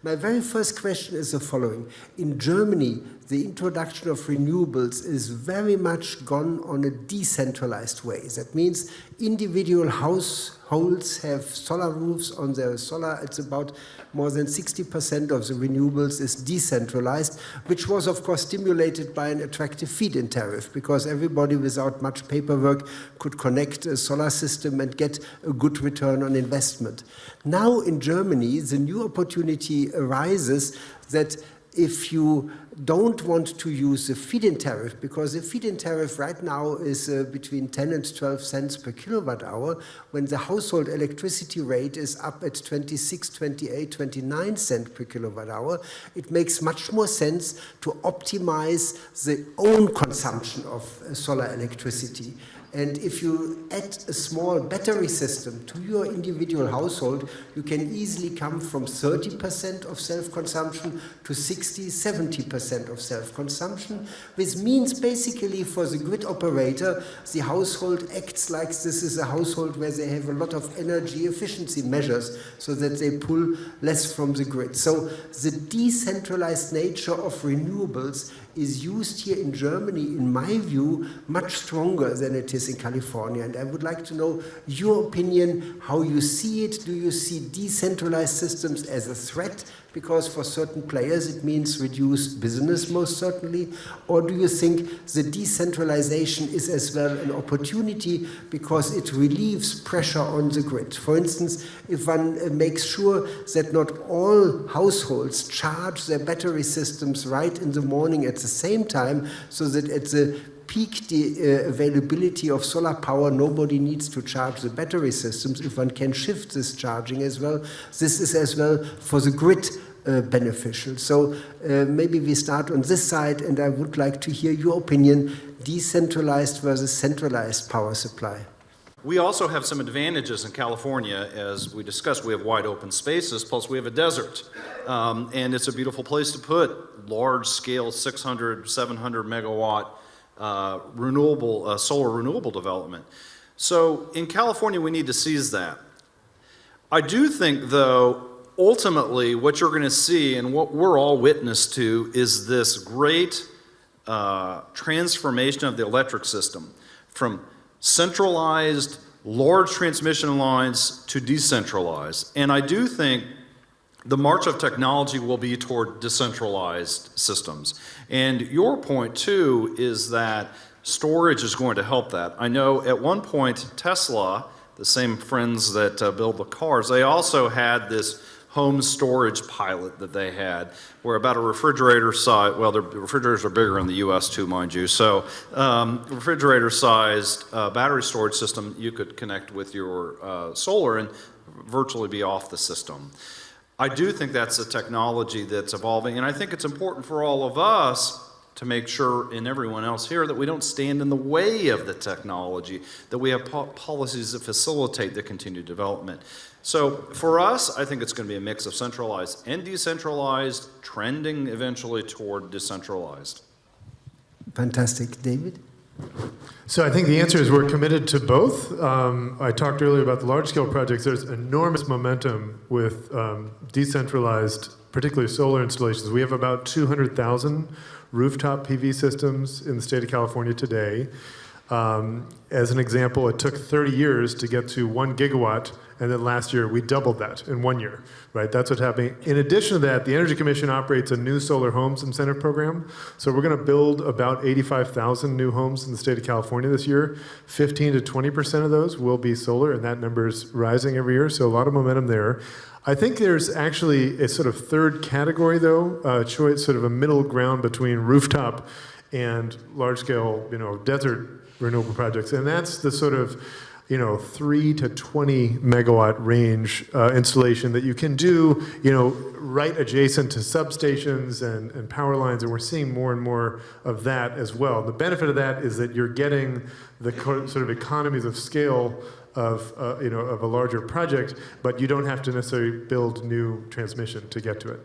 My very first question is the following. In Germany, the introduction of renewables is very much gone on a decentralized way. That means individual households have solar roofs on their solar. It's about more than 60% of the renewables is decentralized, which was, of course, stimulated by an attractive feed-in tariff, because everybody without much paperwork could connect a solar system and get a good return on investment. Now in Germany, the new opportunity arises that if you don't want to use the feed-in tariff, because the feed-in tariff right now is between 10 and 12 cents per kilowatt hour, when the household electricity rate is up at 26, 28, 29 cents per kilowatt hour, it makes much more sense to optimize the own consumption of solar electricity. And if you add a small battery system to your individual household, you can easily come from 30% of self-consumption to 60, 70% of self-consumption, which means basically for the grid operator, the household acts like this is a household where they have a lot of energy efficiency measures so that they pull less from the grid. So the decentralized nature of renewables is used here in Germany, in my view, much stronger than it is in California. And I would like to know your opinion, how you see it. Do you see decentralized systems as a threat? Because for certain players it means reduced business, most certainly. Or do you think the decentralization is as well an opportunity because it relieves pressure on the grid? For instance, if one makes sure that not all households charge their battery systems right in the morning at the same time, so that at the peak availability of solar power, nobody needs to charge the battery systems. If one can shift this charging as well, this is as well for the grid beneficial. So maybe we start on this side, and I would like to hear your opinion, decentralized versus centralized power supply. We also have some advantages in California. As we discussed, we have wide open spaces, plus we have a desert. And it's a beautiful place to put large-scale 600, 700 megawatt renewable, solar renewable development. So in California, we need to seize that. I do think, though, ultimately what you're going to see and what we're all witness to is this great transformation of the electric system from centralized, large transmission lines to decentralized. And I do think the march of technology will be toward decentralized systems. And your point, too, is that storage is going to help that. I know at one point, Tesla, the same friends that build the cars, they also had this home storage pilot that they had, where about a refrigerator size, well, the refrigerators are bigger in the US too, mind you, so refrigerator-sized battery storage system you could connect with your solar and virtually be off the system. I do think that's a technology that's evolving, and I think it's important for all of us to make sure, and everyone else here, that we don't stand in the way of the technology, that we have policies that facilitate the continued development. So for us, I think it's going to be a mix of centralized and decentralized, trending eventually toward decentralized. Fantastic. David? So I think the answer is we're committed to both. I talked earlier about the large-scale projects. There's enormous momentum with decentralized, particularly solar installations. We have about 200,000 rooftop PV systems in the state of California today. As an example, it took 30 years to get to 1 gigawatt, and then last year we doubled that in 1 year, right? That's what's happening. In addition to that, the Energy Commission operates a new solar homes incentive program. So we're going to build about 85,000 new homes in the state of California this year. 15 to 20% of those will be solar, and that number is rising every year, so a lot of momentum there. I think there's actually a sort of third category, though, choice, sort of a middle ground between rooftop and large-scale, desert renewable projects, and that's the sort of 3 to 20 megawatt range installation that you can do, right adjacent to substations and power lines, and we're seeing more and more of that as well. The benefit of that is that you're getting the sort of economies of scale of a larger project, but you don't have to necessarily build new transmission to get to it.